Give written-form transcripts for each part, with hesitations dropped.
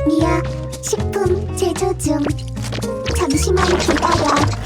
미야, 식품 제조 중. 잠시만 기다려.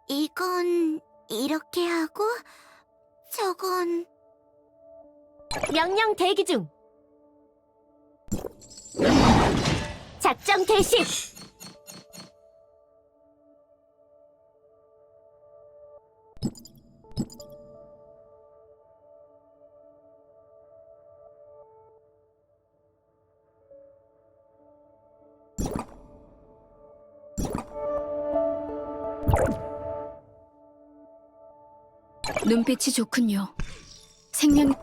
이건 이렇게 하고 저건 명령 대기 중. 작전 개시. 눈빛이 좋군요. 생명...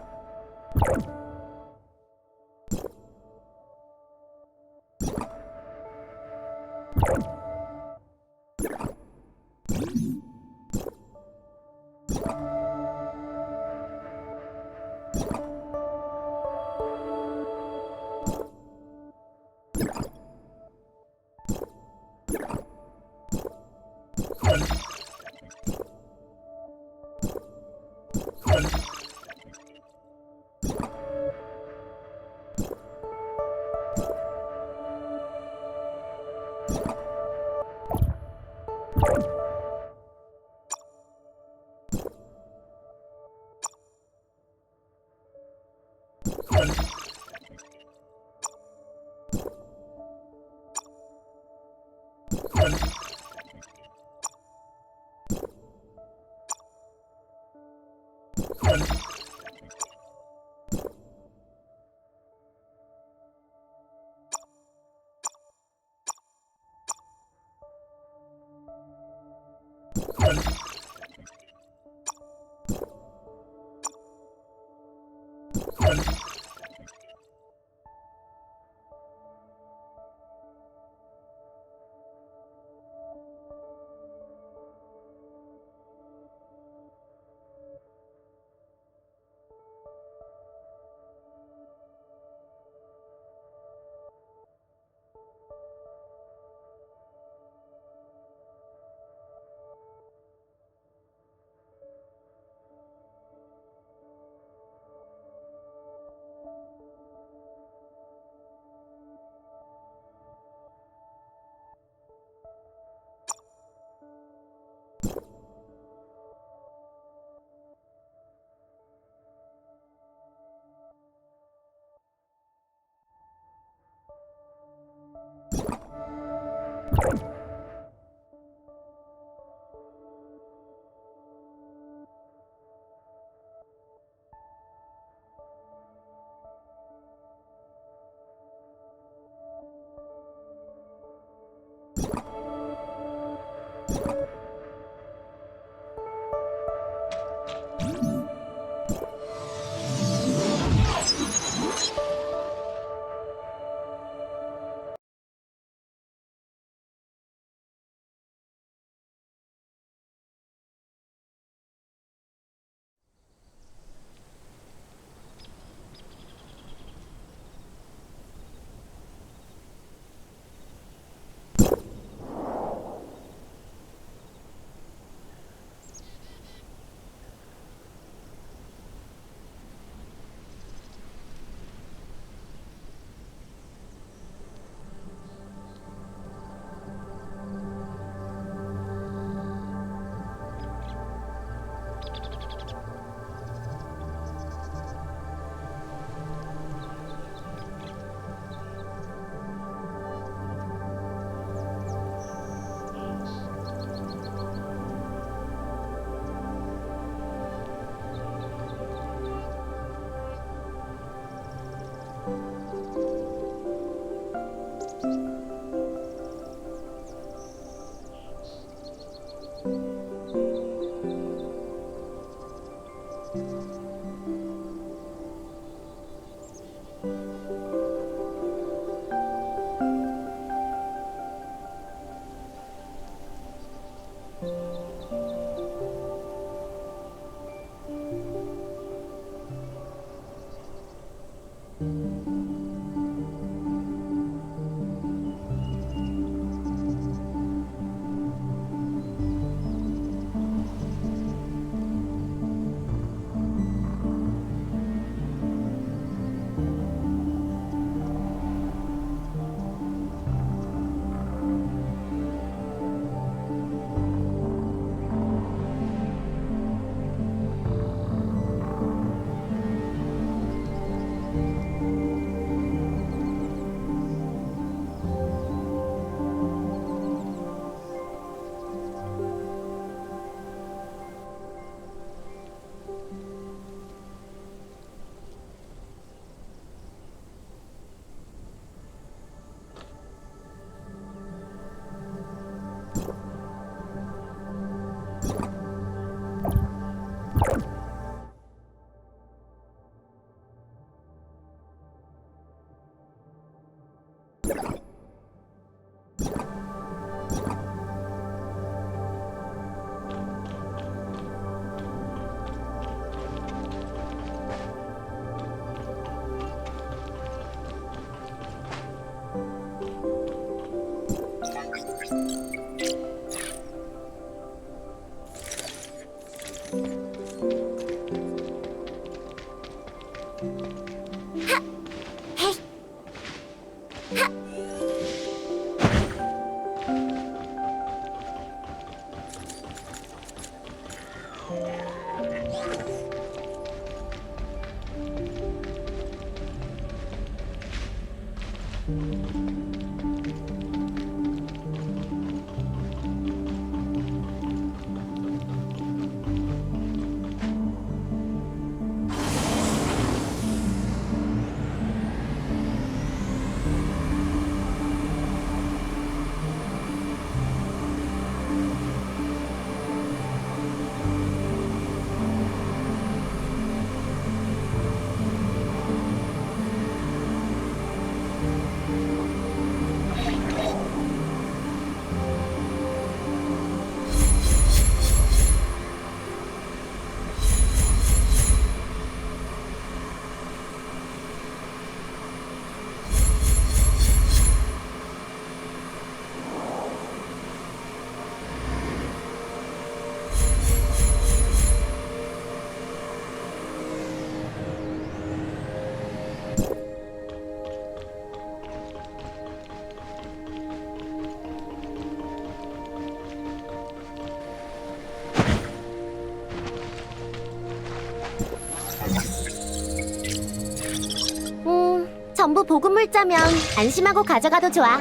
글자면 안심하고 가져가도 좋아.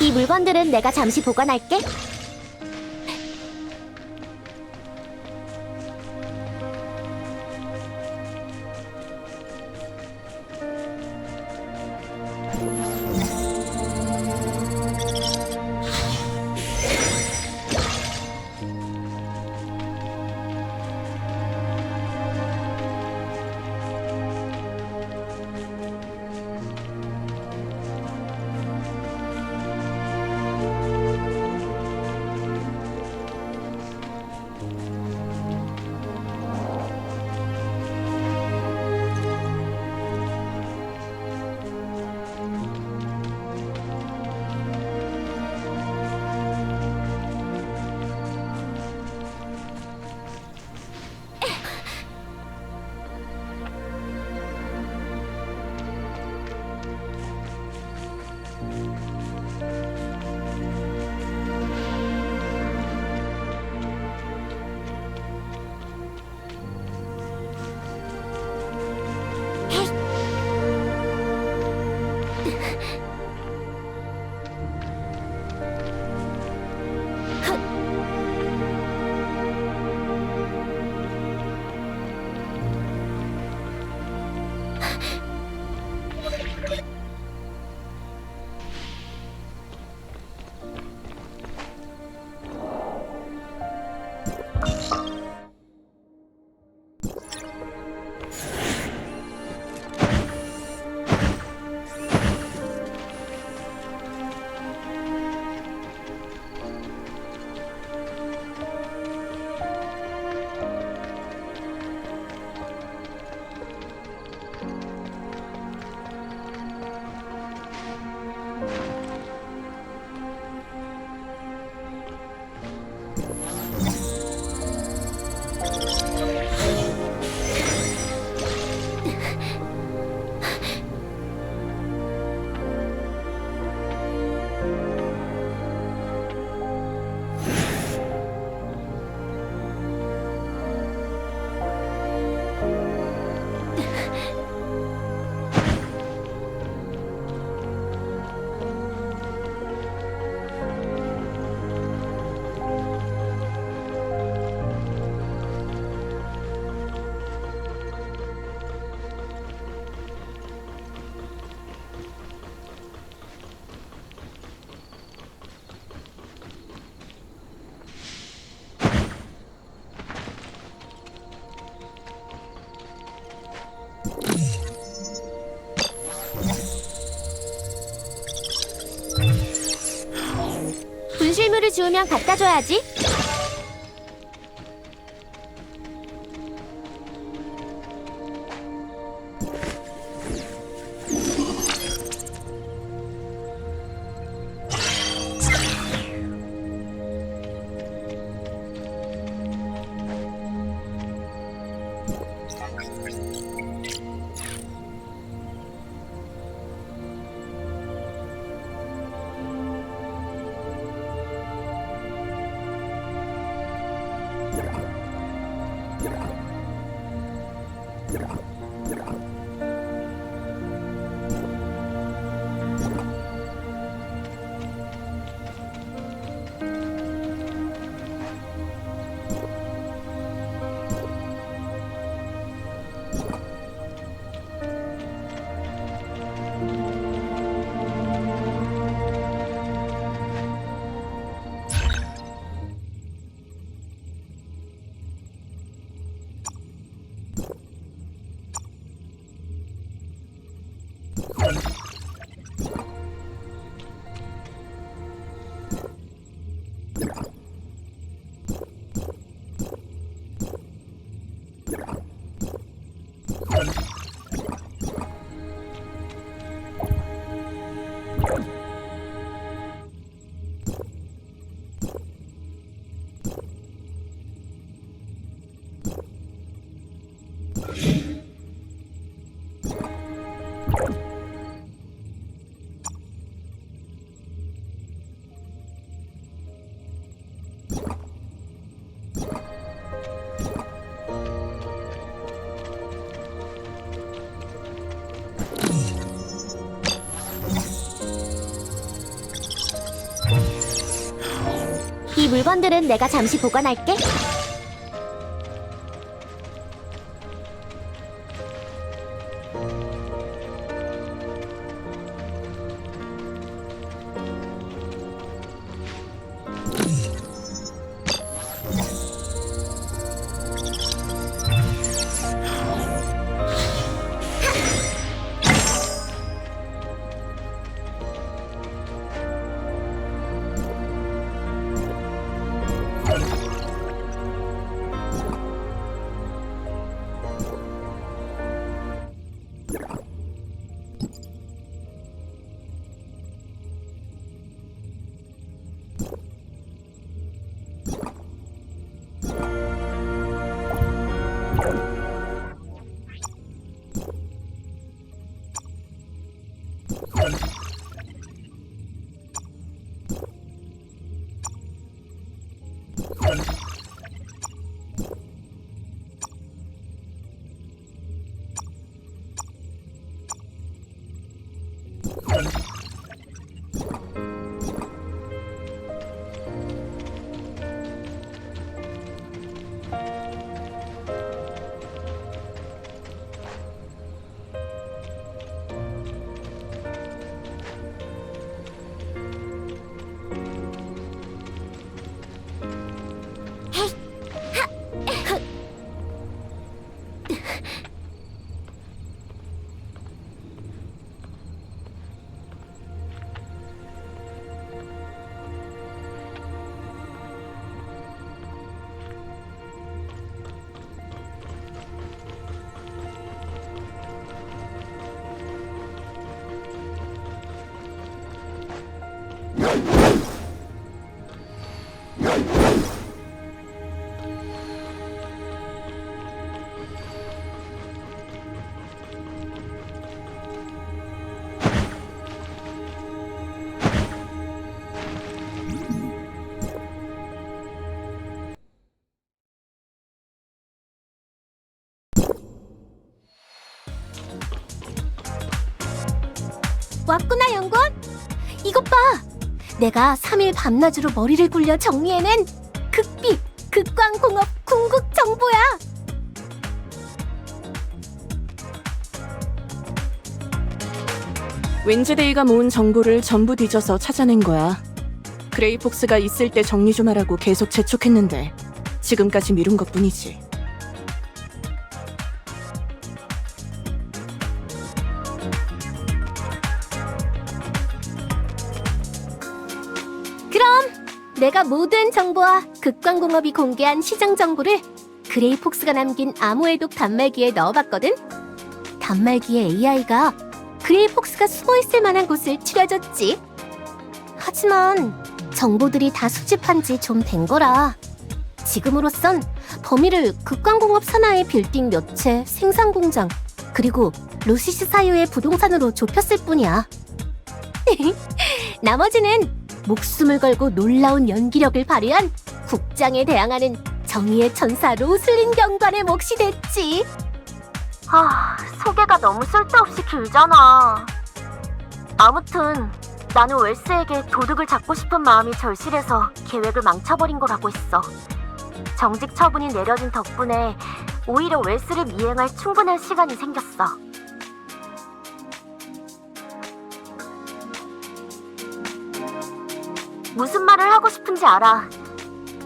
이 물건들은 내가 잠시 보관할게. 분실물을 주우면 갖다 줘야지. 물건들은 내가 잠시 보관할게. 왔구나, 연구원. 이것 봐. 내가 3일 밤낮으로 머리를 굴려 정리해낸 극비, 극광공업 궁극 정보야. 웬즈데이가 모은 정보를 전부 뒤져서 찾아낸 거야. 그레이폭스가 있을 때 정리 좀 하라고 계속 재촉했는데 지금까지 미룬 것뿐이지. 내가 모든 정보와 극광공업이 공개한 시장 정보를 그레이폭스가 남긴 암호해독 단말기에 넣어봤거든? 단말기의 AI가 그레이폭스가 숨어있을 만한 곳을 추려줬지. 하지만 정보들이 다 수집한 지 좀 된 거라 지금으로선 범위를 극광공업 산하의 빌딩 몇 채, 생산공장, 그리고 로시스 사유의 부동산으로 좁혔을 뿐이야. 나머지는 목숨을 걸고 놀라운 연기력을 발휘한 국장에 대항하는 정의의 천사 로슬린 경관의 몫이 됐지. 소개가 너무 쓸데없이 길잖아. 아무튼 나는 웰스에게 도둑을 잡고 싶은 마음이 절실해서 계획을 망쳐버린 거라고 했어. 정직 처분이 내려진 덕분에 오히려 웰스를 미행할 충분한 시간이 생겼어. 무슨 말을 하고 싶은지 알아.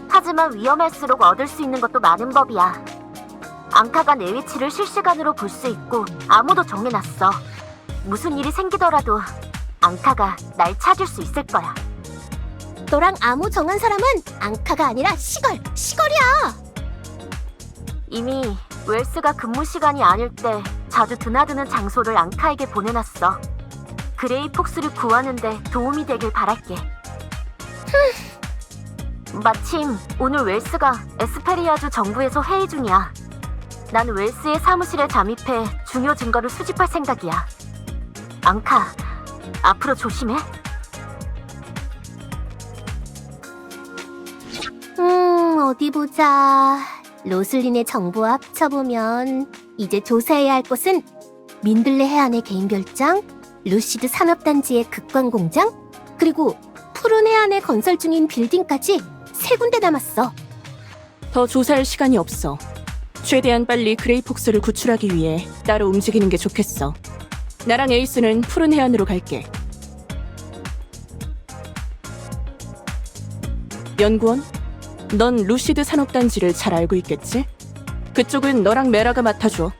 하지만 위험할수록 얻을 수 있는 것도 많은 법이야. 앙카가 내 위치를 실시간으로 볼 수 있고 암호도 정해놨어. 무슨 일이 생기더라도 앙카가 날 찾을 수 있을 거야. 너랑 암호 정한 사람은 앙카가 아니라 시걸이야. 이미 웰스가 근무 시간이 아닐 때 자주 드나드는 장소를 앙카에게 보내놨어. 그레이폭스를 구하는데 도움이 되길 바랄게. 마침 오늘 웰스가 에스페리아주 정부에서 회의 중이야. 난 웰스의 사무실에 잠입해 중요 증거를 수집할 생각이야. 앙카, 앞으로 조심해. 어디 보자. 로슬린의 정보와 합쳐보면 이제 조사해야 할 곳은 민들레 해안의 개인 별장, 루시드 산업단지의 극광공장, 그리고 푸른 해안에 건설 중인 빌딩까지 3군데 남았어. 더 조사할 시간이 없어. 최대한 빨리 그레이폭스를 구출하기 위해 따로 움직이는 게 좋겠어. 나랑 에이스는 푸른 해안으로 갈게. 연구원? 넌 루시드 산업단지를 잘 알고 있겠지? 그쪽은 너랑 메라가 맡아줘.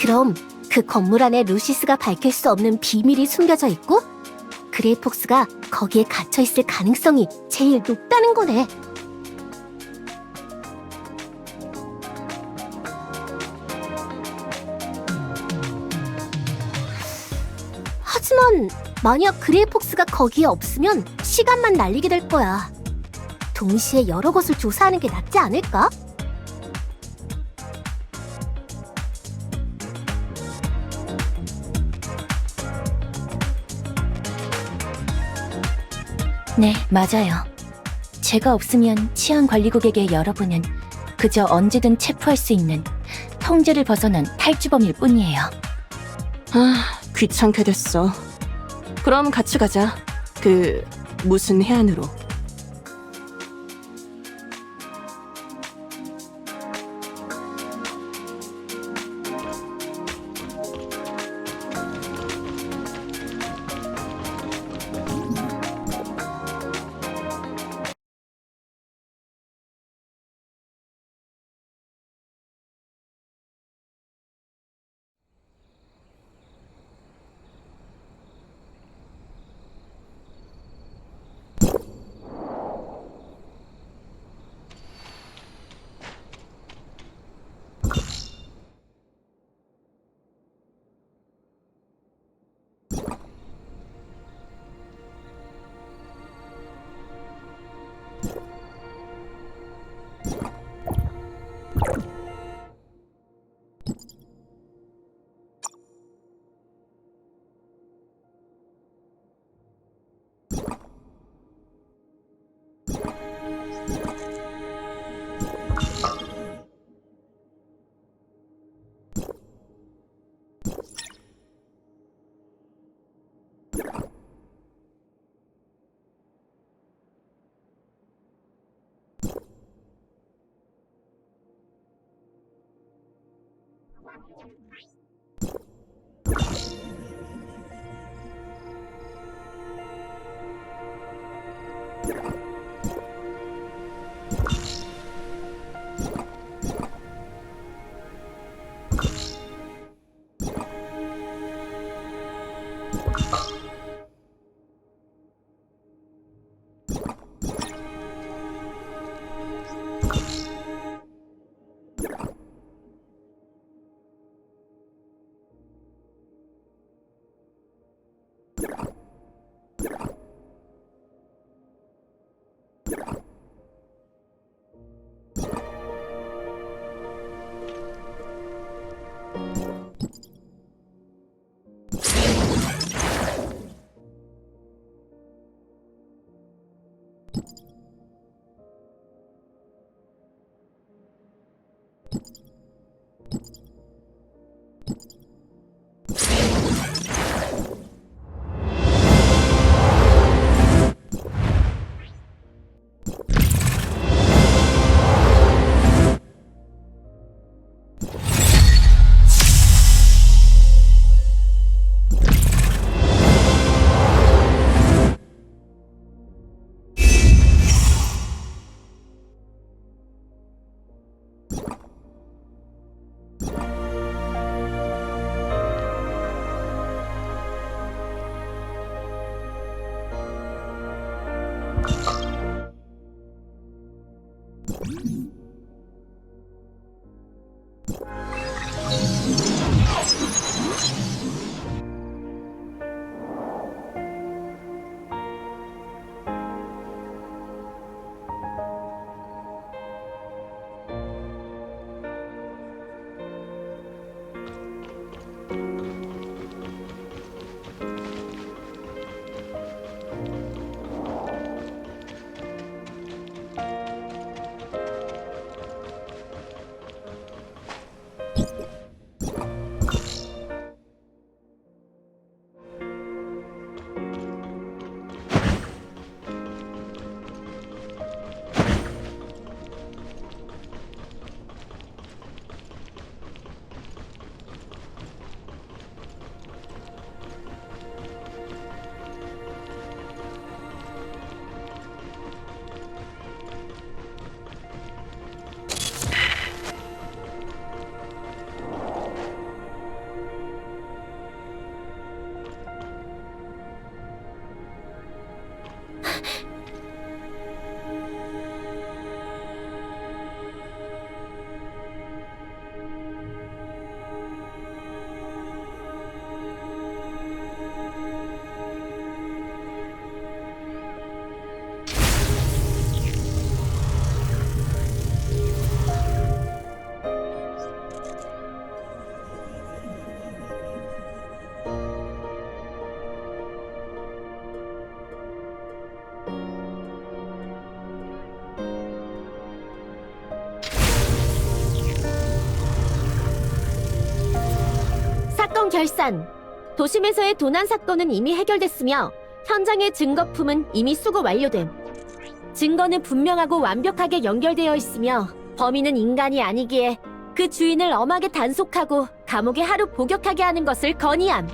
그럼 그 건물 안에 루시스가 밝힐 수 없는 비밀이 숨겨져 있고 그레이폭스가 거기에 갇혀 있을 가능성이 제일 높다는 거네. 하지만 만약 그레이폭스가 거기에 없으면 시간만 날리게 될 거야. 동시에 여러 곳을 조사하는 게 낫지 않을까? 네, 맞아요. 제가 없으면 치안관리국에게 여러분은 그저 언제든 체포할 수 있는 통제를 벗어난 탈주범일 뿐이에요. 아, 귀찮게 됐어. 그럼 같이 가자. 무슨 해안으로. 사건 결산. 도심에서의 도난 사건은 이미 해결됐으며 현장의 증거품은 이미 수거 완료됨. 증거는 분명하고 완벽하게 연결되어 있으며 범인은 인간이 아니기에 그 주인을 엄하게 단속하고 감옥에 하루 복역하게 하는 것을 건의함.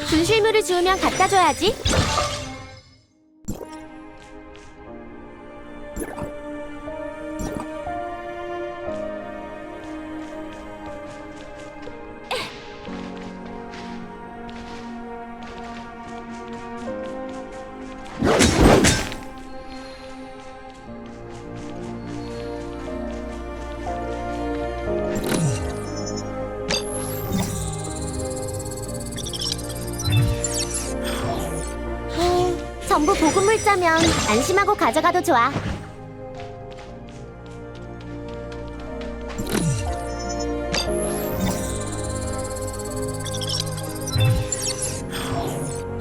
분실물을 주우면 갖다 줘야지. 전부 보급물자면 안심하고 가져가도 좋아.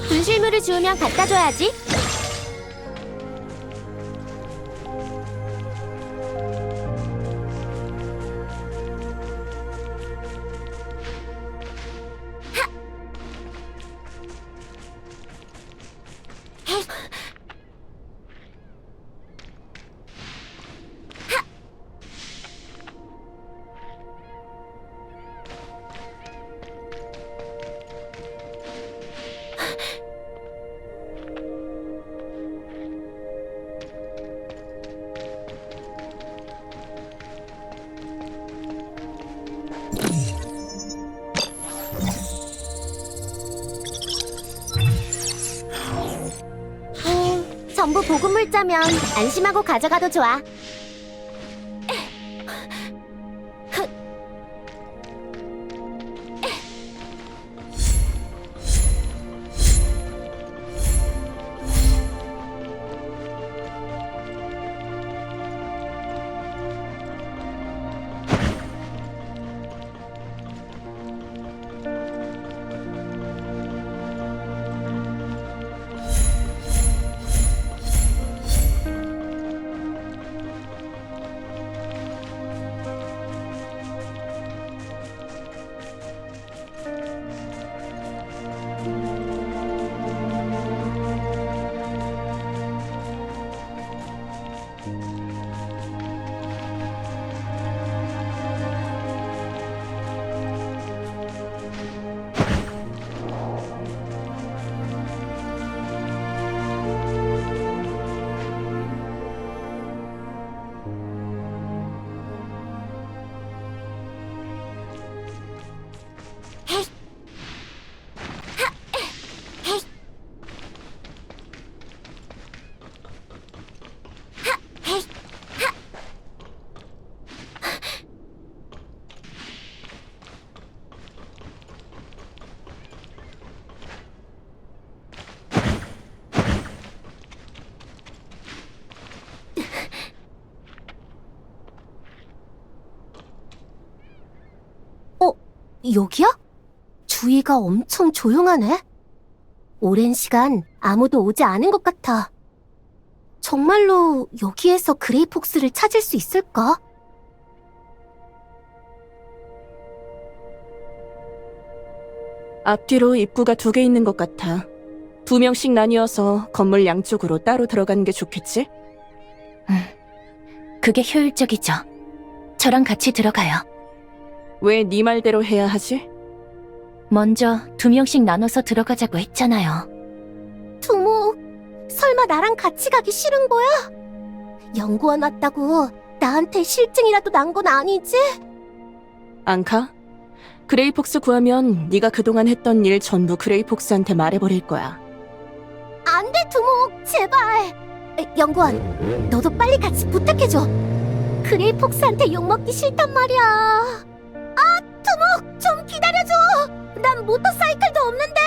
분실물을 주우면 갖다 줘야지. 전부 보급물자면 안심하고 가져가도 좋아. 여기야? 주위가 엄청 조용하네. 오랜 시간 아무도 오지 않은 것 같아. 정말로 여기에서 그레이폭스를 찾을 수 있을까? 앞뒤로 입구가 2개 있는 것 같아. 2명씩 나뉘어서 건물 양쪽으로 따로 들어가는 게 좋겠지? 그게 효율적이죠. 저랑 같이 들어가요. 왜 네 말대로 해야 하지? 먼저 2명씩 나눠서 들어가자고 했잖아요. 두목, 설마 나랑 같이 가기 싫은 거야? 연구원 왔다고 나한테 실증이라도 난 건 아니지? 앙카? 그레이폭스 구하면 네가 그동안 했던 일 전부 그레이폭스한테 말해버릴 거야. 안 돼, 두목, 제발. 연구원, 너도 빨리 같이 부탁해줘. 그레이폭스한테 욕먹기 싫단 말이야. 아, 두목, 좀 기다려줘. 난 모터사이클도 없는데.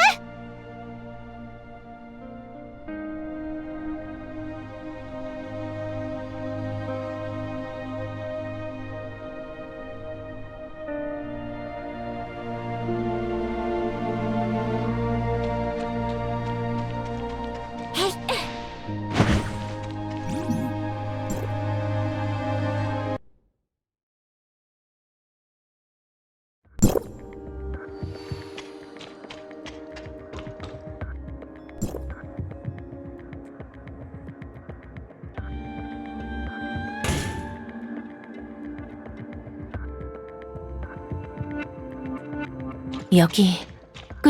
여기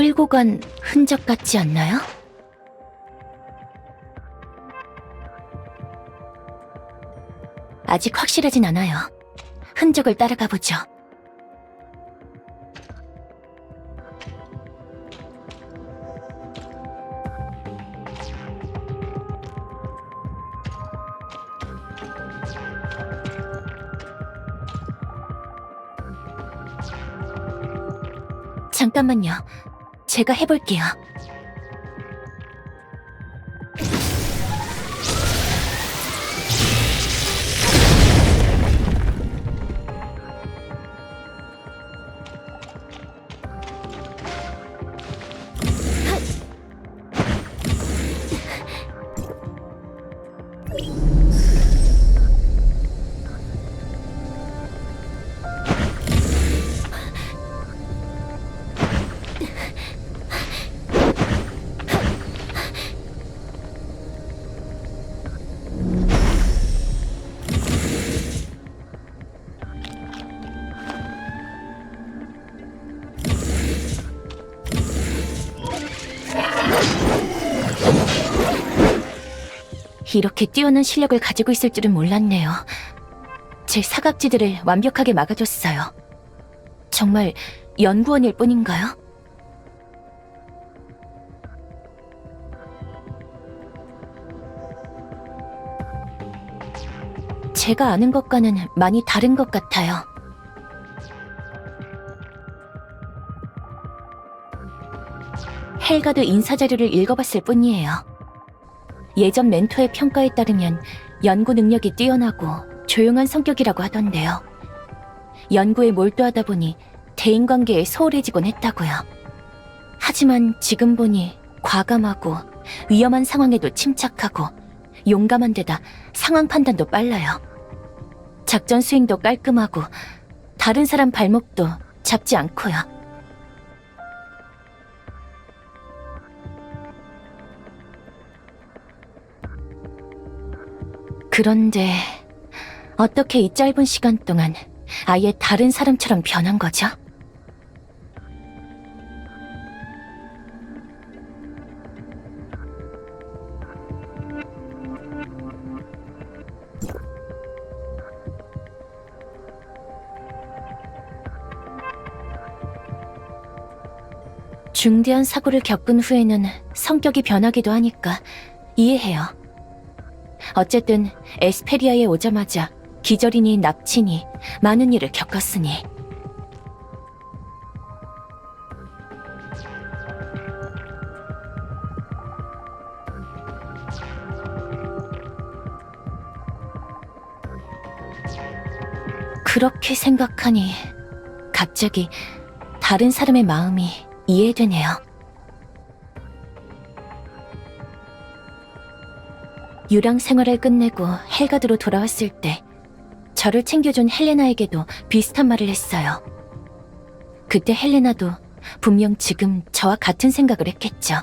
끌고 간 흔적 같지 않나요? 아직 확실하진 않아요. 흔적을 따라가 보죠. 잠깐만요. 제가 해볼게요. 이렇게 뛰어난 실력을 가지고 있을 줄은 몰랐네요. 제 사각지대를 완벽하게 막아줬어요. 정말 연구원일 뿐인가요? 제가 아는 것과는 많이 다른 것 같아요. 헬가드 인사자료를 읽어봤을 뿐이에요. 예전 멘토의 평가에 따르면 연구 능력이 뛰어나고 조용한 성격이라고 하던데요. 연구에 몰두하다 보니 대인관계에 소홀해지곤 했다고요. 하지만 지금 보니 과감하고 위험한 상황에도 침착하고 용감한 데다 상황 판단도 빨라요. 작전 수행도 깔끔하고 다른 사람 발목도 잡지 않고요. 그런데 어떻게 이 짧은 시간 동안 아예 다른 사람처럼 변한 거죠? 중대한 사고를 겪은 후에는 성격이 변하기도 하니까 이해해요. 어쨌든 에스페리아에 오자마자 기절이니 납치니 많은 일을 겪었으니. 그렇게 생각하니 갑자기 다른 사람의 마음이 이해되네요. 유랑 생활을 끝내고 헬가드로 돌아왔을 때 저를 챙겨준 헬레나에게도 비슷한 말을 했어요. 그때 헬레나도 분명 지금 저와 같은 생각을 했겠죠.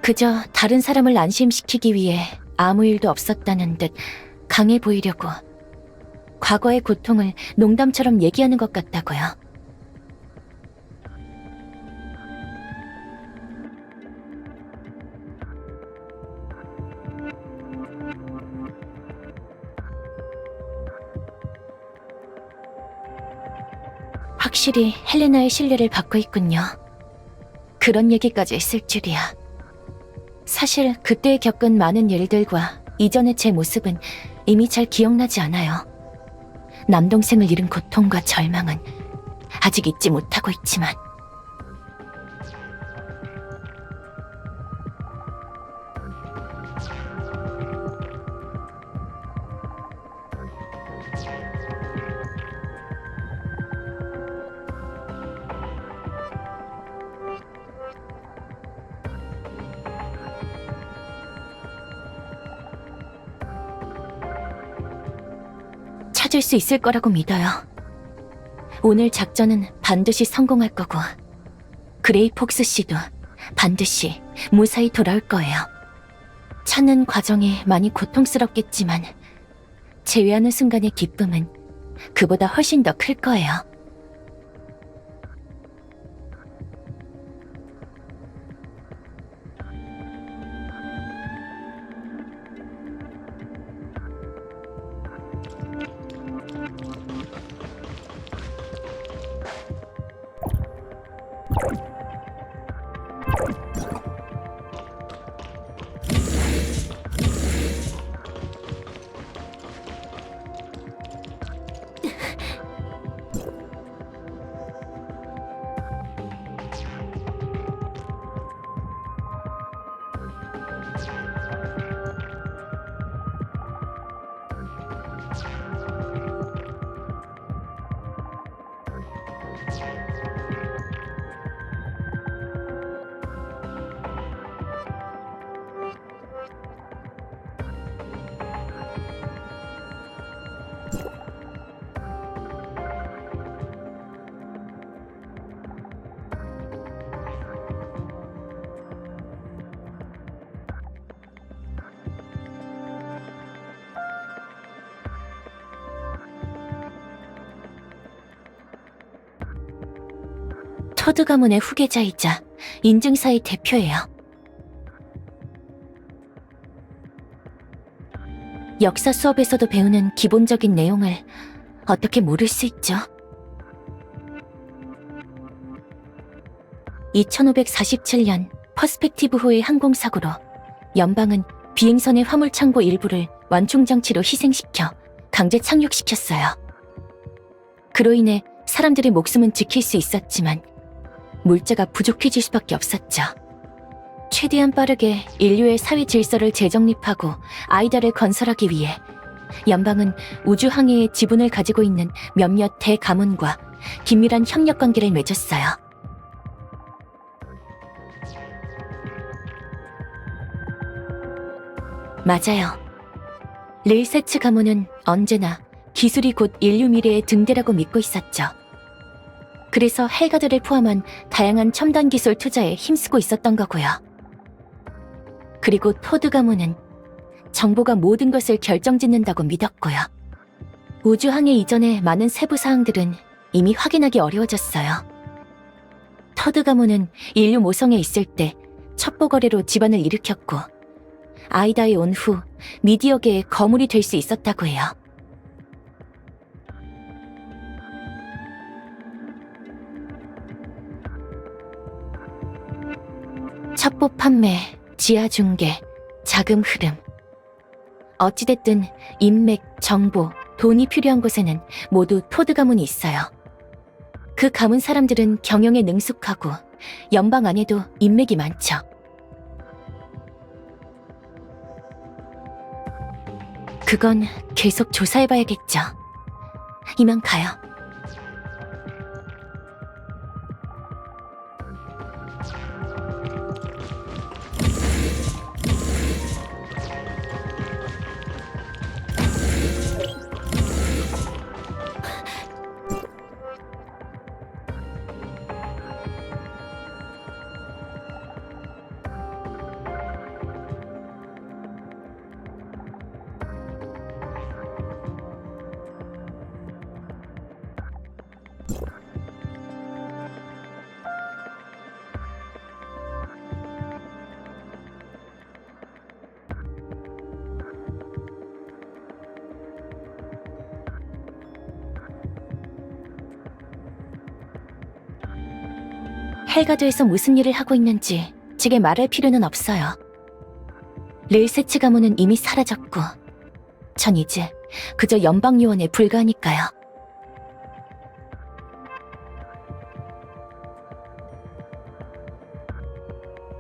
그저 다른 사람을 안심시키기 위해 아무 일도 없었다는 듯 강해 보이려고 과거의 고통을 농담처럼 얘기하는 것 같다고요. 확실히 헬레나의 신뢰를 받고 있군요. 그런 얘기까지 했을 줄이야. 사실 그때 겪은 많은 일들과 이전의 제 모습은 이미 잘 기억나지 않아요. 남동생을 잃은 고통과 절망은 아직 잊지 못하고 있지만 찾을 수 있을 거라고 믿어요. 오늘 작전은 반드시 성공할 거고 그레이 폭스 씨도 반드시 무사히 돌아올 거예요. 찾는 과정이 많이 고통스럽겠지만 제외하는 순간의 기쁨은 그보다 훨씬 더 클 거예요. 토드 가문의 후계자이자 인증사의 대표예요. 역사 수업에서도 배우는 기본적인 내용을 어떻게 모를 수 있죠? 2547년 퍼스펙티브호의 항공사고로 연방은 비행선의 화물창고 일부를 완충장치로 희생시켜 강제 착륙시켰어요. 그로 인해 사람들의 목숨은 지킬 수 있었지만 물자가 부족해질 수밖에 없었죠. 최대한 빠르게 인류의 사회 질서를 재정립하고 아이다를 건설하기 위해 연방은 우주항해의 지분을 가지고 있는 몇몇 대가문과 긴밀한 협력 관계를 맺었어요. 맞아요. 레이세츠 가문은 언제나 기술이 곧 인류 미래의 등대라고 믿고 있었죠. 그래서 헬가드를 포함한 다양한 첨단 기술 투자에 힘쓰고 있었던 거고요. 그리고 토드 가문은 정보가 모든 것을 결정짓는다고 믿었고요. 우주항해 이전의 많은 세부 사항들은 이미 확인하기 어려워졌어요. 토드 가문은 인류 모성에 있을 때 첩보 거래로 집안을 일으켰고 아이다에 온 후 미디어계의 거물이 될 수 있었다고 해요. 첩보 판매, 지하 중개, 자금 흐름. 어찌됐든 인맥, 정보, 돈이 필요한 곳에는 모두 토드 가문이 있어요. 그 가문 사람들은 경영에 능숙하고 연방 안에도 인맥이 많죠. 그건 계속 조사해봐야겠죠. 이만 가요. 헬가드에서 무슨 일을 하고 있는지 제게 말할 필요는 없어요. 레이세츠 가문은 이미 사라졌고 전 이제 그저 연방요원에 불과하니까요.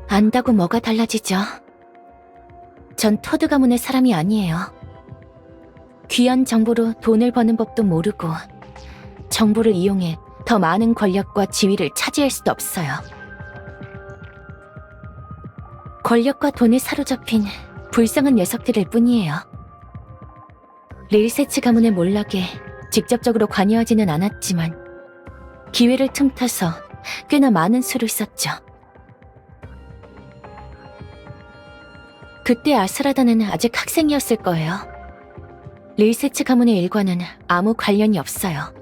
안다고 뭐가 달라지죠? 전 토드 가문의 사람이 아니에요. 귀한 정보로 돈을 버는 법도 모르고 정보를 이용해 더 많은 권력과 지위를 차지할 수도 없어요. 권력과 돈에 사로잡힌 불쌍한 녀석들일 뿐이에요. 레이세츠 가문의 몰락에 직접적으로 관여하지는 않았지만 기회를 틈타서 꽤나 많은 수를 썼죠. 그때 아스라다는 아직 학생이었을 거예요. 레이세츠 가문의 일과는 아무 관련이 없어요.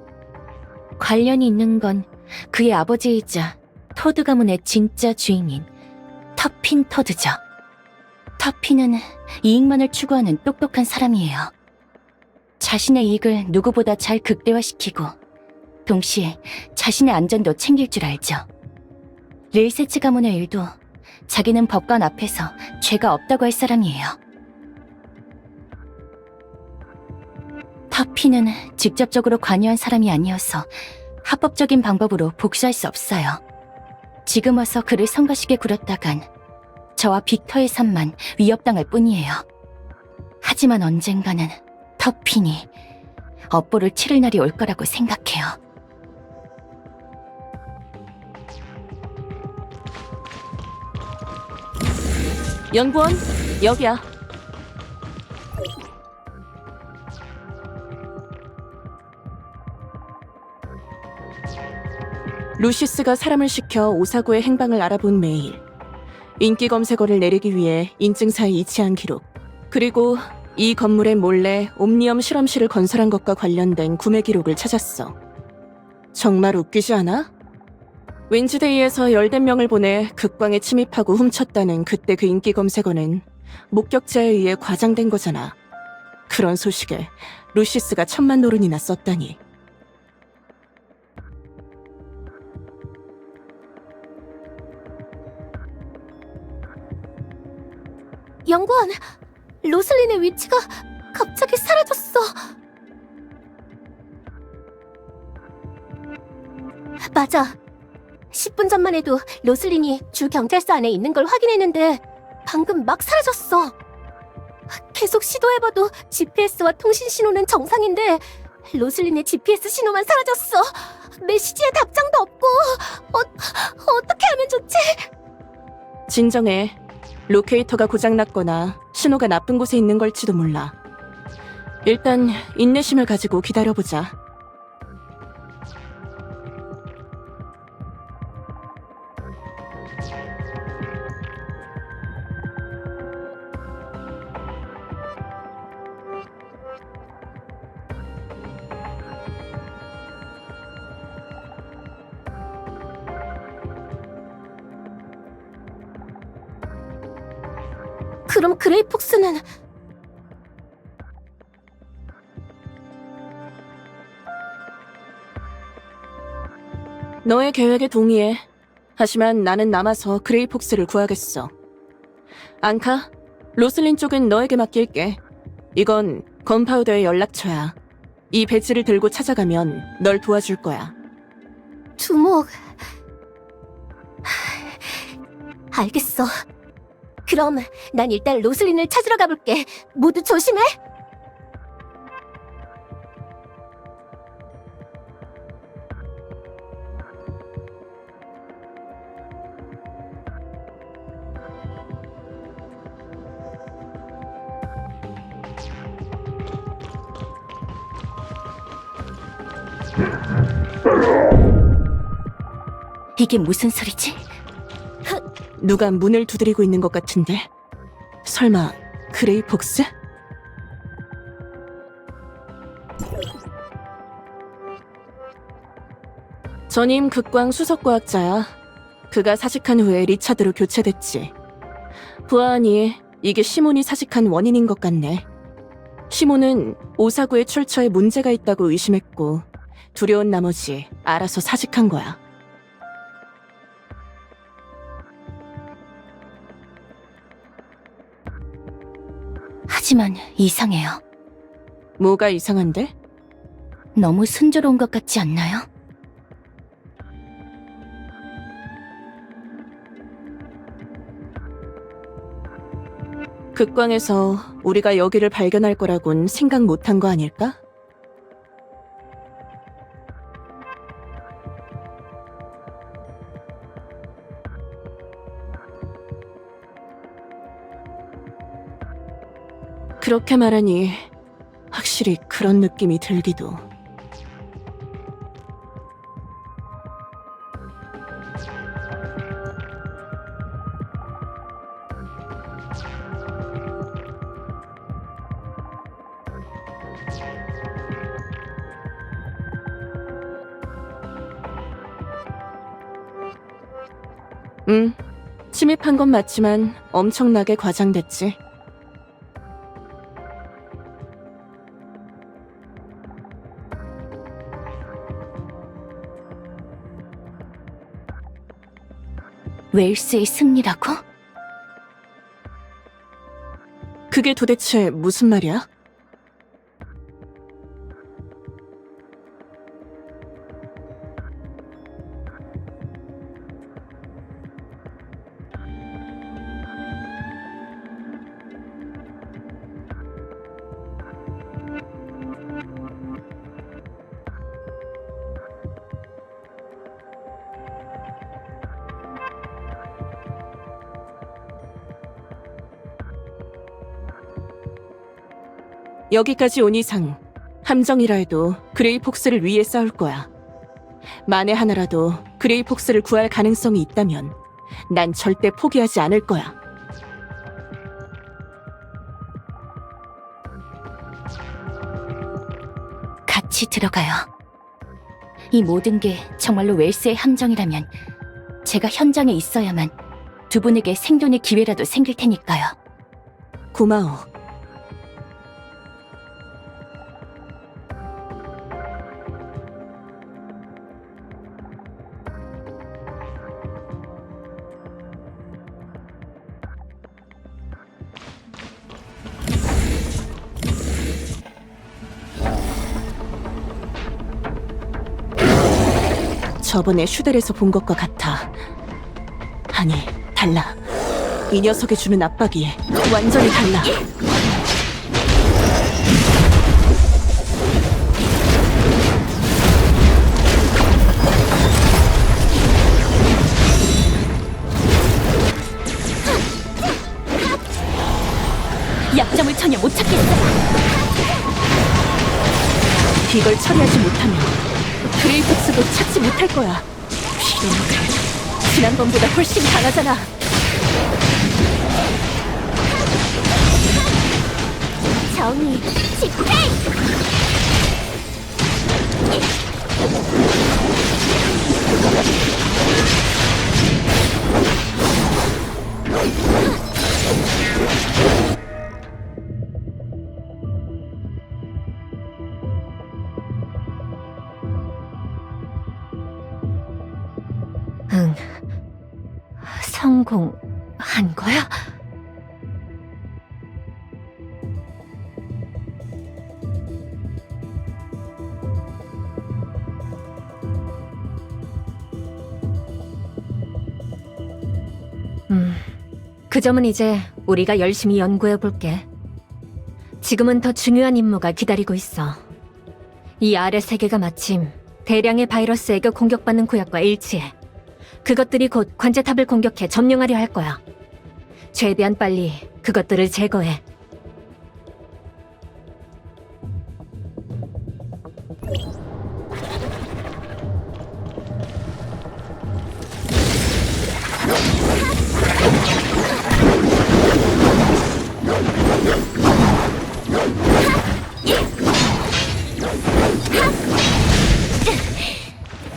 관련이 있는 건 그의 아버지이자 토드 가문의 진짜 주인인 터핀 토드죠. 터핀은 이익만을 추구하는 똑똑한 사람이에요. 자신의 이익을 누구보다 잘 극대화시키고 동시에 자신의 안전도 챙길 줄 알죠. 레이세츠 가문의 일도 자기는 법관 앞에서 죄가 없다고 할 사람이에요. 터피는 직접적으로 관여한 사람이 아니어서 합법적인 방법으로 복수할 수 없어요. 지금 와서 그를 성가시게 굴었다간 저와 빅터의 삶만 위협당할 뿐이에요. 하지만 언젠가는 터핀이 업보를 치를 날이 올 거라고 생각해요. 연구원, 여기야. 루시스가 사람을 시켜 오사고의 행방을 알아본 메일, 인기 검색어를 내리기 위해 인증사에 이치한 기록, 그리고 이 건물에 몰래 옴니엄 실험실을 건설한 것과 관련된 구매 기록을 찾았어. 정말 웃기지 않아? 윈즈데이에서 열댓 명을 보내 극광에 침입하고 훔쳤다는 그때 그 인기 검색어는 목격자에 의해 과장된 거잖아. 그런 소식에 루시스가 1000만 노른이나 썼다니. 연구원, 로슬린의 위치가 갑자기 사라졌어. 맞아. 10분 전만 해도 로슬린이 주 경찰서 안에 있는 걸 확인했는데 방금 막 사라졌어. 계속 시도해봐도 GPS와 통신 신호는 정상인데 로슬린의 GPS 신호만 사라졌어. 메시지에 답장도 없고 어떻게 하면 좋지? 진정해. 로케이터가 고장났거나 신호가 나쁜 곳에 있는 걸지도 몰라. 일단 인내심을 가지고 기다려보자. 그럼 그레이폭스는 너의 계획에 동의해. 하지만 나는 남아서 그레이폭스를 구하겠어. 앙카, 로슬린 쪽은 너에게 맡길게. 이건 건파우더의 연락처야. 이 배지를 들고 찾아가면 널 도와줄 거야. 두목. 알겠어. 그럼 난 일단 로슬린을 찾으러 가볼게. 모두 조심해. 이게 무슨 소리지? 누가 문을 두드리고 있는 것 같은데? 설마 그레이폭스? 전임 극광 수석과학자야. 그가 사직한 후에 리차드로 교체됐지. 보아하니 이게 시몬이 사직한 원인인 것 같네. 시몬은 오사구의 출처에 문제가 있다고 의심했고 두려운 나머지 알아서 사직한 거야. 하지만 이상해요. 뭐가 이상한데? 너무 순조로운 것 같지 않나요? 극광에서 우리가 여기를 발견할 거라곤 생각 못한 거 아닐까? 그렇게 말하니 확실히 그런 느낌이 들기도. 침입한 건 맞지만 엄청나게 과장됐지. 웨일스의 승리라고? 그게 도대체 무슨 말이야? 여기까지 온 이상 함정이라 해도 그레이폭스를 위해 싸울 거야. 만에 하나라도 그레이폭스를 구할 가능성이 있다면 난 절대 포기하지 않을 거야. 같이 들어가요. 이 모든 게 정말로 웰스의 함정이라면 제가 현장에 있어야만 두 분에게 생존의 기회라도 생길 테니까요. 고마워. 저번에 슈델에서 본 것과 같아. 아니, 달라. 이 녀석이 주는 압박이 완전히 달라. 약점을 전혀 못 찾겠어. 이걸 처리하지 못하면 그레이폭스도 찾지 못할 거야. 이놈들, 지난번보다 훨씬 강하잖아. 정의, 집행! 응, 성공한 거야? 그 점은 이제 우리가 열심히 연구해 볼게. 지금은 더 중요한 임무가 기다리고 있어. 이 아래 세계가 마침 대량의 바이러스에게 공격받는 구역과 일치해. 그것들이 곧 관제탑을 공격해 점령하려 할 거야. 최대한 빨리 그것들을 제거해.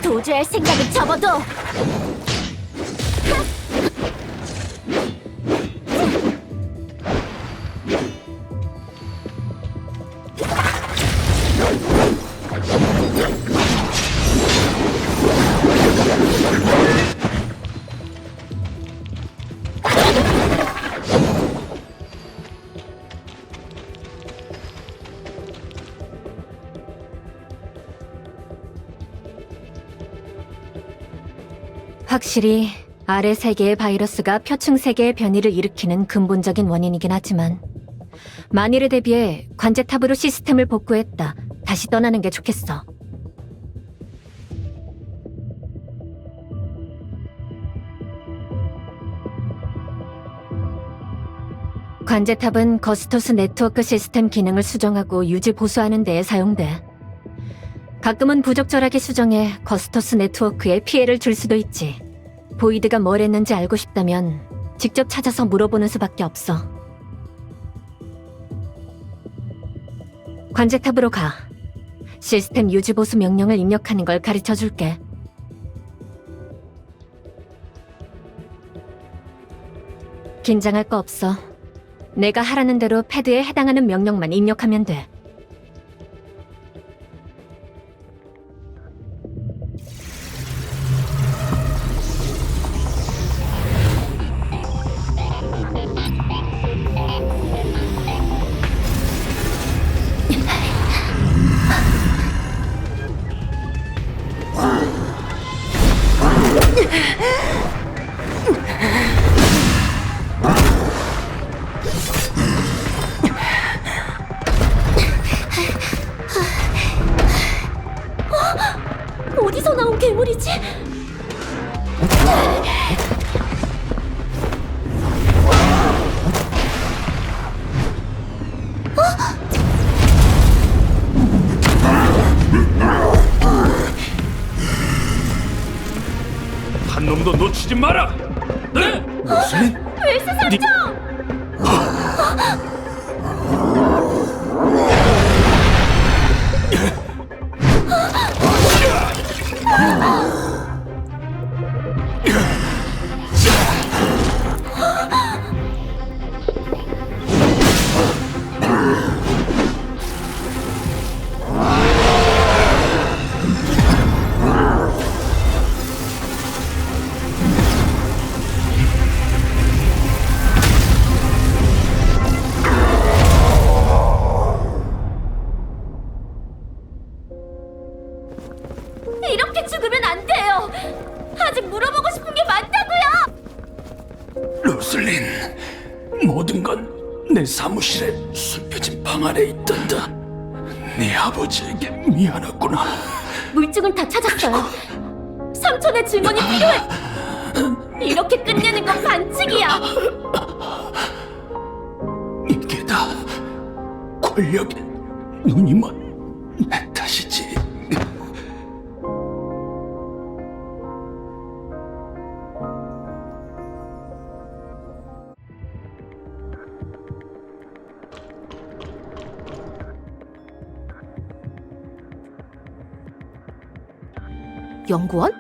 도주할 생각은 접어도! 확실히 아래 세계의 바이러스가 표층 세계의 변이를 일으키는 근본적인 원인이긴 하지만 만일에 대비해 관제탑으로 시스템을 복구했다. 다시 떠나는 게 좋겠어. 관제탑은 거스토스 네트워크 시스템 기능을 수정하고 유지 보수하는 데에 사용돼. 가끔은 부적절하게 수정해 거스토스 네트워크에 피해를 줄 수도 있지. 보이드가 뭘 했는지 알고 싶다면 직접 찾아서 물어보는 수밖에 없어. 관제탑으로 가. 시스템 유지 보수 명령을 입력하는 걸 가르쳐 줄게. 긴장할 거 없어. 내가 하라는 대로 패드에 해당하는 명령만 입력하면 돼. 어디서 나온 괴물이지? 한 놈도 놓치지 마라. 네? 무슨? 웰스상정! 로슬린, 모든 건 내 사무실에 숨겨진 방 안에 있단다. 네 아버지에게 미안하구나. 물증은 다 찾았어요. 삼촌의 증언이 필요해. 이렇게 끝내는 건 반칙이야. 이게 다 권력에 눈이 먼 내 탓이지. 연구원?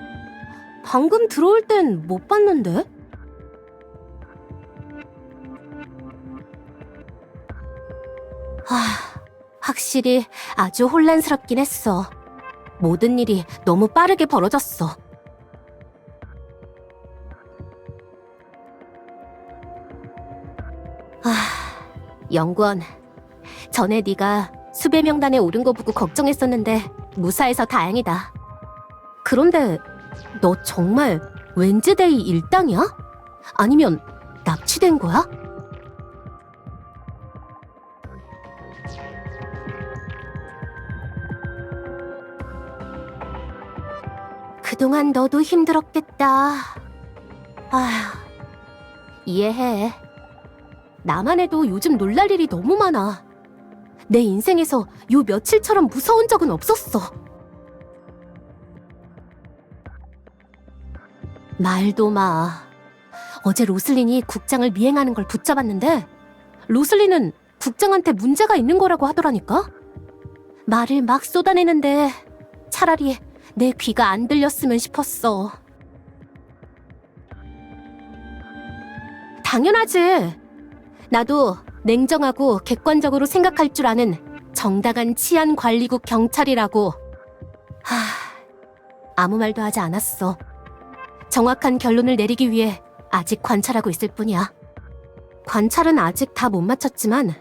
방금 들어올 땐 못 봤는데? 확실히 아주 혼란스럽긴 했어. 모든 일이 너무 빠르게 벌어졌어. 연구원. 전에 네가 수배 명단에 오른 거 보고 걱정했었는데 무사해서 다행이다. 그런데 너 정말 웬즈데이 일당이야? 아니면 납치된 거야? 그동안 너도 힘들었겠다. 아휴, 이해해. 나만 해도 요즘 놀랄 일이 너무 많아. 내 인생에서 요 며칠처럼 무서운 적은 없었어. 말도 마. 어제 로슬린이 국장을 미행하는 걸 붙잡았는데 로슬린은 국장한테 문제가 있는 거라고 하더라니까? 말을 막 쏟아내는데 차라리 내 귀가 안 들렸으면 싶었어. 당연하지. 나도 냉정하고 객관적으로 생각할 줄 아는 정당한 치안관리국 경찰이라고. 아무 말도 하지 않았어. 정확한 결론을 내리기 위해 아직 관찰하고 있을 뿐이야. 관찰은 아직 다 못 마쳤지만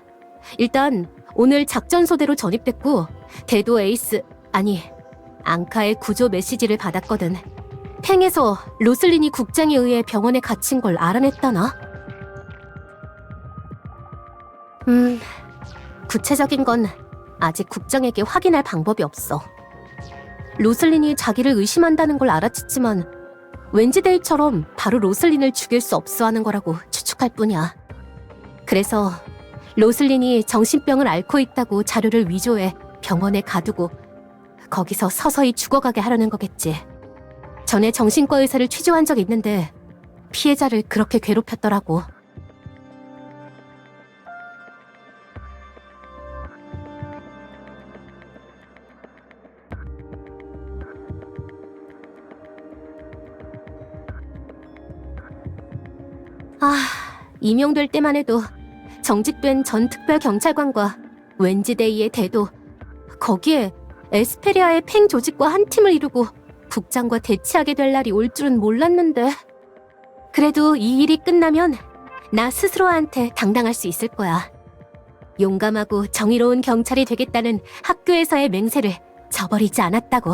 일단 오늘 작전소대로 전입됐고 대도 에이스, 아니 앙카의 구조 메시지를 받았거든. 팽에서 로슬린이 국장에 의해 병원에 갇힌 걸 알아냈다나? 구체적인 건 아직 국장에게 확인할 방법이 없어. 로슬린이 자기를 의심한다는 걸 알아챘지만 웬즈데이처럼 바로 로슬린을 죽일 수 없어 하는 거라고 추측할 뿐이야. 그래서 로슬린이 정신병을 앓고 있다고 자료를 위조해 병원에 가두고 거기서 서서히 죽어가게 하려는 거겠지. 전에 정신과 의사를 취조한 적이 있는데 피해자를 그렇게 괴롭혔더라고. 임용될 때만 해도 정직된 전 특별경찰관과 웬즈데이의 대도, 거기에 에스페리아의 팽 조직과 한 팀을 이루고 국장과 대치하게 될 날이 올 줄은 몰랐는데. 그래도 이 일이 끝나면 나 스스로한테 당당할 수 있을 거야. 용감하고 정의로운 경찰이 되겠다는 학교에서의 맹세를 저버리지 않았다고.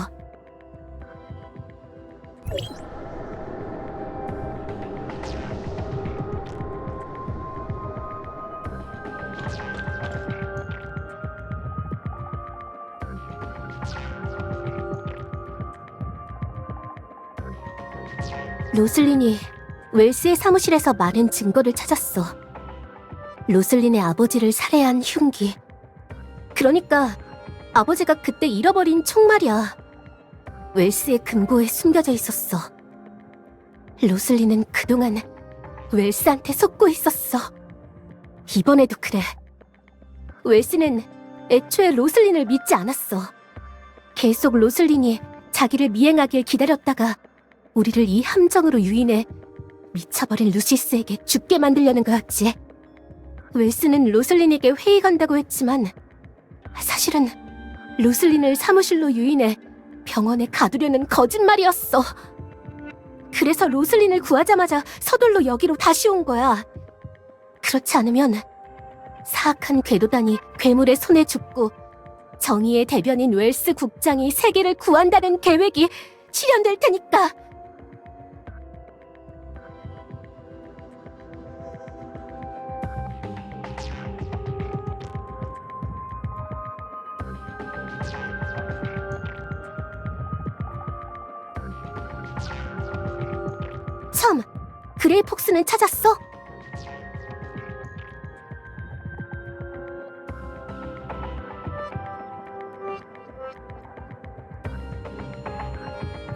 로슬린이 웰스의 사무실에서 많은 증거를 찾았어. 로슬린의 아버지를 살해한 흉기. 그러니까 아버지가 그때 잃어버린 총 말이야. 웰스의 금고에 숨겨져 있었어. 로슬린은 그동안 웰스한테 속고 있었어. 이번에도 그래. 웰스는 애초에 로슬린을 믿지 않았어. 계속 로슬린이 자기를 미행하길 기다렸다가 우리를 이 함정으로 유인해 미쳐버린 루시스에게 죽게 만들려는 거였지. 웰스는 로슬린에게 회의 간다고 했지만 사실은 로슬린을 사무실로 유인해 병원에 가두려는 거짓말이었어. 그래서 로슬린을 구하자마자 서둘러 여기로 다시 온 거야. 그렇지 않으면 사악한 궤도단이 괴물의 손에 죽고 정의의 대변인 웰스 국장이 세계를 구한다는 계획이 실현될 테니까. 참, 그레이 폭스는 찾았어?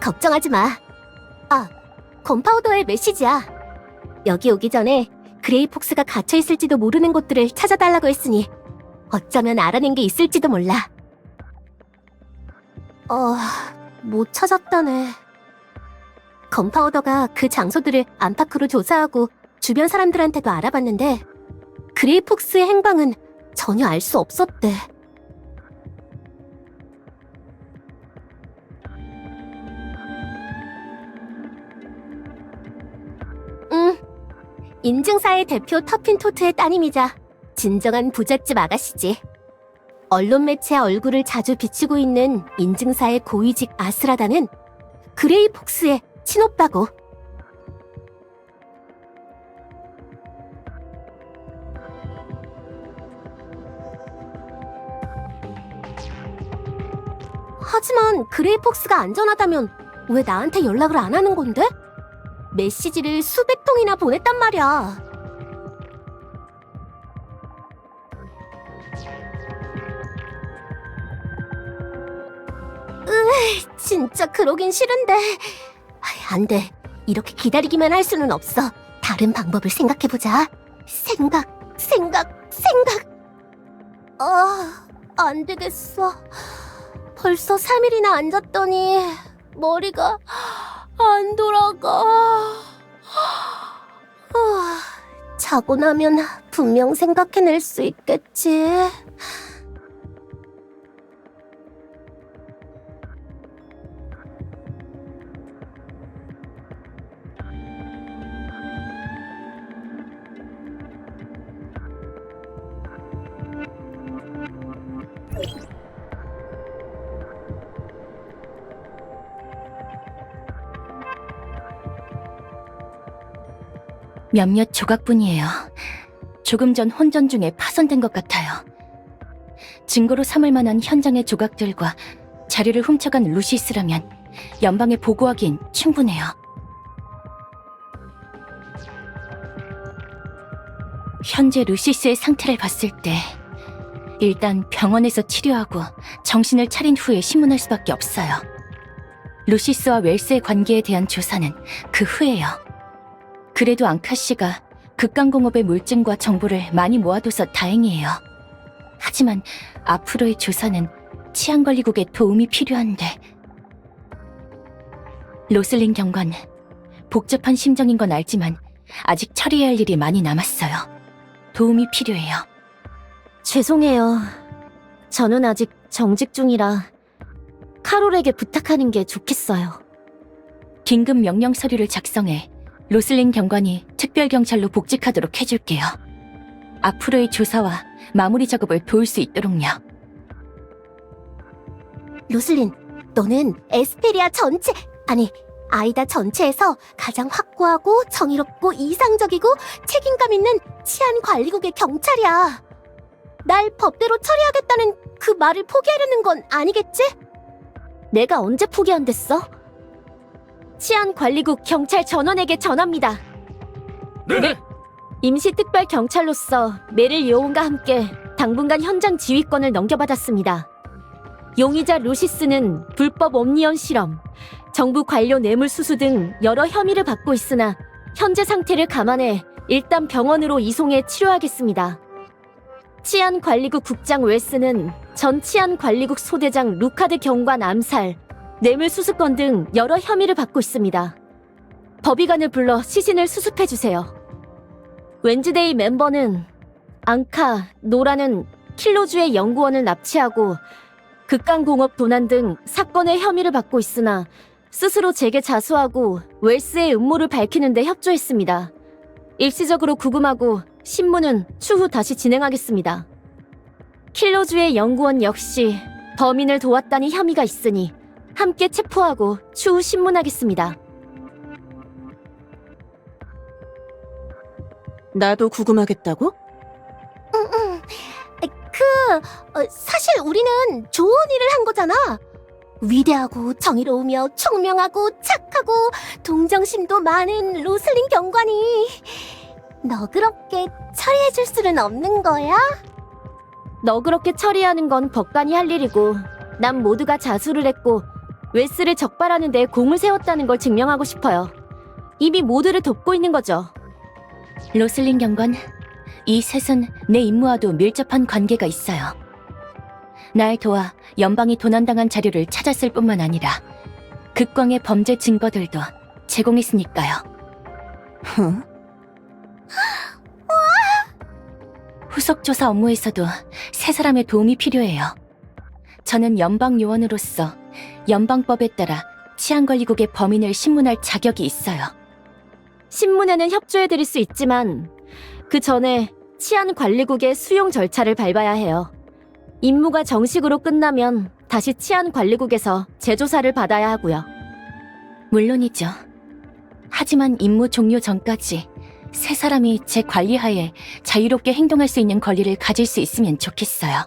걱정하지 마. 아, 건파우더의 메시지야. 여기 오기 전에 그레이 폭스가 갇혀있을지도 모르는 곳들을 찾아달라고 했으니 어쩌면 알아낸 게 있을지도 몰라. 못 찾았다네. 건파우더가 그 장소들을 안팎으로 조사하고 주변 사람들한테도 알아봤는데 그레이 폭스의 행방은 전혀 알 수 없었대. 인증사의 대표 터핀 토트의 따님이자 진정한 부잣집 아가씨지. 언론 매체에 얼굴을 자주 비추고 있는 인증사의 고위직 아스라다는 그레이 폭스의 친오빠고. 하지만 그레이 폭스가 안전하다면 왜 나한테 연락을 안 하는 건데? 메시지를 수백 통이나 보냈단 말이야. 진짜 그러긴 싫은데. 안 돼. 이렇게 기다리기만 할 수는 없어. 다른 방법을 생각해보자. 생각. 안 되겠어. 벌써 3일이나 앉았더니 머리가 안 돌아가. 자고 나면 분명 생각해낼 수 있겠지. 몇몇 조각뿐이에요. 조금 전 혼전 중에 파손된 것 같아요. 증거로 삼을 만한 현장의 조각들과 자료를 훔쳐간 루시스라면 연방에 보고하기엔 충분해요. 현재 루시스의 상태를 봤을 때 일단 병원에서 치료하고 정신을 차린 후에 신문할 수밖에 없어요. 루시스와 웰스의 관계에 대한 조사는 그 후에요. 그래도 앙카 씨가 극강공업의 물증과 정보를 많이 모아둬서 다행이에요. 하지만 앞으로의 조사는 치안관리국의 도움이 필요한데. 로슬린 경관, 복잡한 심정인 건 알지만 아직 처리해야 할 일이 많이 남았어요. 도움이 필요해요. 죄송해요. 저는 아직 정직 중이라 카롤에게 부탁하는 게 좋겠어요. 긴급 명령 서류를 작성해 로슬린 경관이 특별경찰로 복직하도록 해줄게요. 앞으로의 조사와 마무리 작업을 도울 수 있도록요. 로슬린, 너는 에스페리아 전체, 아니 아이다 전체에서 가장 확고하고 정의롭고 이상적이고 책임감 있는 치안관리국의 경찰이야. 날 법대로 처리하겠다는 그 말을 포기하려는 건 아니겠지? 내가 언제 포기한댔어? 치안관리국 경찰 전원에게 전합니다. 네. 임시특별경찰로서 메릴 요온과 함께 당분간 현장 지휘권을 넘겨받았습니다. 용의자 루시스는 불법 옴니언 실험, 정부 관료 뇌물 수수 등 여러 혐의를 받고 있으나 현재 상태를 감안해 일단 병원으로 이송해 치료하겠습니다. 치안관리국 국장 웰스는 전 치안관리국 소대장 루카드 경관 암살, 뇌물 수수권 등 여러 혐의를 받고 있습니다. 법의관을 불러 시신을 수습해주세요. 웬즈데이 멤버는 앙카, 노라는 킬로주의 연구원을 납치하고 극강공업 도난 등 사건의 혐의를 받고 있으나 스스로 제게 자수하고 웰스의 음모를 밝히는 데 협조했습니다. 일시적으로 구금하고 신문은 추후 다시 진행하겠습니다. 킬로주의 연구원 역시 범인을 도왔다는 혐의가 있으니 함께 체포하고 추후 신문하겠습니다. 나도 구금하겠다고? 사실 우리는 좋은 일을 한 거잖아. 위대하고 정의로우며 총명하고 착하고 착하고 동정심도 많은 로슬린 경관이 너그럽게 처리해줄 수는 없는 거야? 너그럽게 처리하는 건 법관이 할 일이고 난 모두가 자수를 했고 웨스를 적발하는 데 공을 세웠다는 걸 증명하고 싶어요. 이미 모두를 돕고 있는 거죠. 로슬린 경관, 이 셋은 내 임무와도 밀접한 관계가 있어요. 날 도와 연방이 도난당한 자료를 찾았을 뿐만 아니라 극광의 범죄 증거들도 제공했으니까요. 흥? 후속 조사 업무에서도 세 사람의 도움이 필요해요. 저는 연방 요원으로서 연방법에 따라 치안관리국의 범인을 신문할 자격이 있어요. 신문에는 협조해드릴 수 있지만 그 전에 치안관리국의 수용 절차를 밟아야 해요. 임무가 정식으로 끝나면 다시 치안관리국에서 재조사를 받아야 하고요. 물론이죠. 하지만 임무 종료 전까지 세 사람이 제 관리하에 자유롭게 행동할 수 있는 권리를 가질 수 있으면 좋겠어요.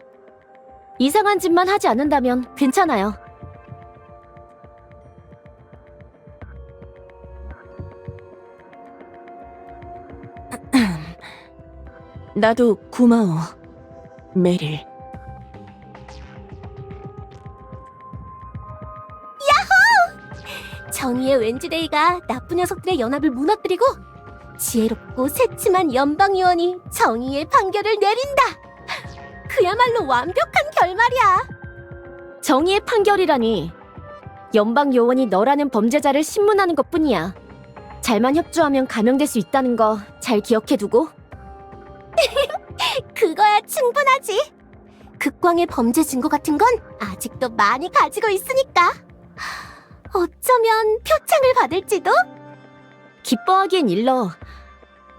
이상한 짓만 하지 않는다면 괜찮아요. 나도 고마워, 메릴. 정의의 웬즈데이가 나쁜 녀석들의 연합을 무너뜨리고 지혜롭고 새침한 연방요원이 정의의 판결을 내린다. 그야말로 완벽한 결말이야. 정의의 판결이라니. 연방요원이 너라는 범죄자를 신문하는 것뿐이야. 잘만 협조하면 감형될 수 있다는 거 잘 기억해두고. 그거야 충분하지. 극광의 범죄 증거 같은 건 아직도 많이 가지고 있으니까. 어쩌면 표창을 받을지도? 기뻐하기엔 일러.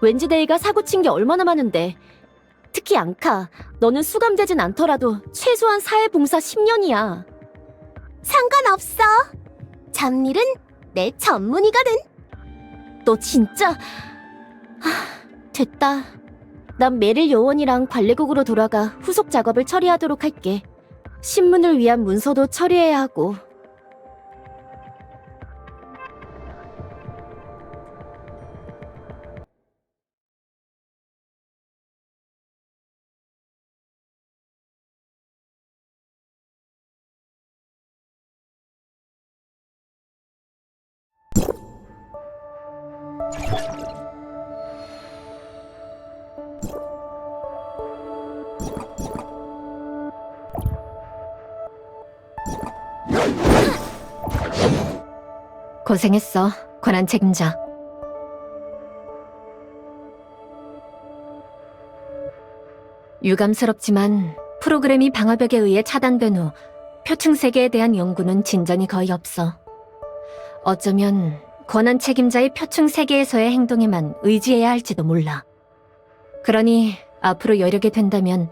웬즈데이가 사고친 게 얼마나 많은데. 특히 앙카, 너는 수감되진 않더라도 최소한 사회봉사 10년이야. 상관없어. 잡일은 내 전문이거든. 너 진짜... 됐다. 난 메릴 요원이랑 관리국으로 돌아가 후속 작업을 처리하도록 할게. 신문을 위한 문서도 처리해야 하고. 고생했어, 권한 책임자. 유감스럽지만 프로그램이 방화벽에 의해 차단된 후 표층 세계에 대한 연구는 진전이 거의 없어. 어쩌면 권한 책임자의 표층 세계에서의 행동에만 의지해야 할지도 몰라. 그러니 앞으로 여력이 된다면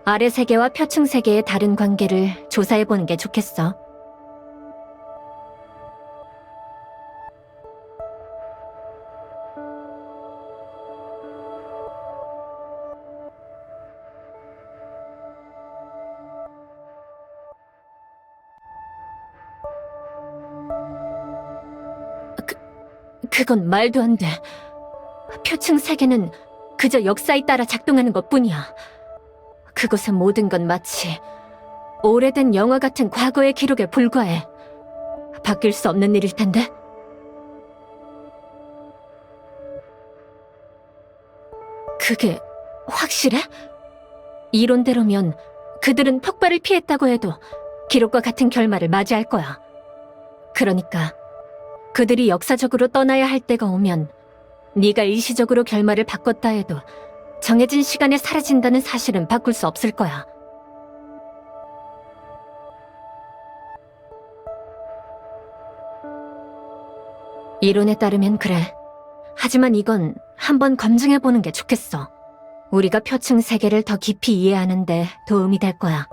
아래 세계와 표층 세계의 다른 관계를 조사해보는 게 좋겠어. 그건 말도 안 돼. 표층 세계는 그저 역사에 따라 작동하는 것뿐이야. 그곳의 모든 건 마치 오래된 영화 같은 과거의 기록에 불과해. 바뀔 수 없는 일일 텐데. 그게 확실해? 이론대로면 그들은 폭발을 피했다고 해도 기록과 같은 결말을 맞이할 거야. 그러니까 그들이 역사적으로 떠나야 할 때가 오면 네가 일시적으로 결말을 바꿨다 해도 정해진 시간에 사라진다는 사실은 바꿀 수 없을 거야. 이론에 따르면 그래. 하지만 이건 한번 검증해보는 게 좋겠어. 우리가 표층 세계를 더 깊이 이해하는 데 도움이 될 거야.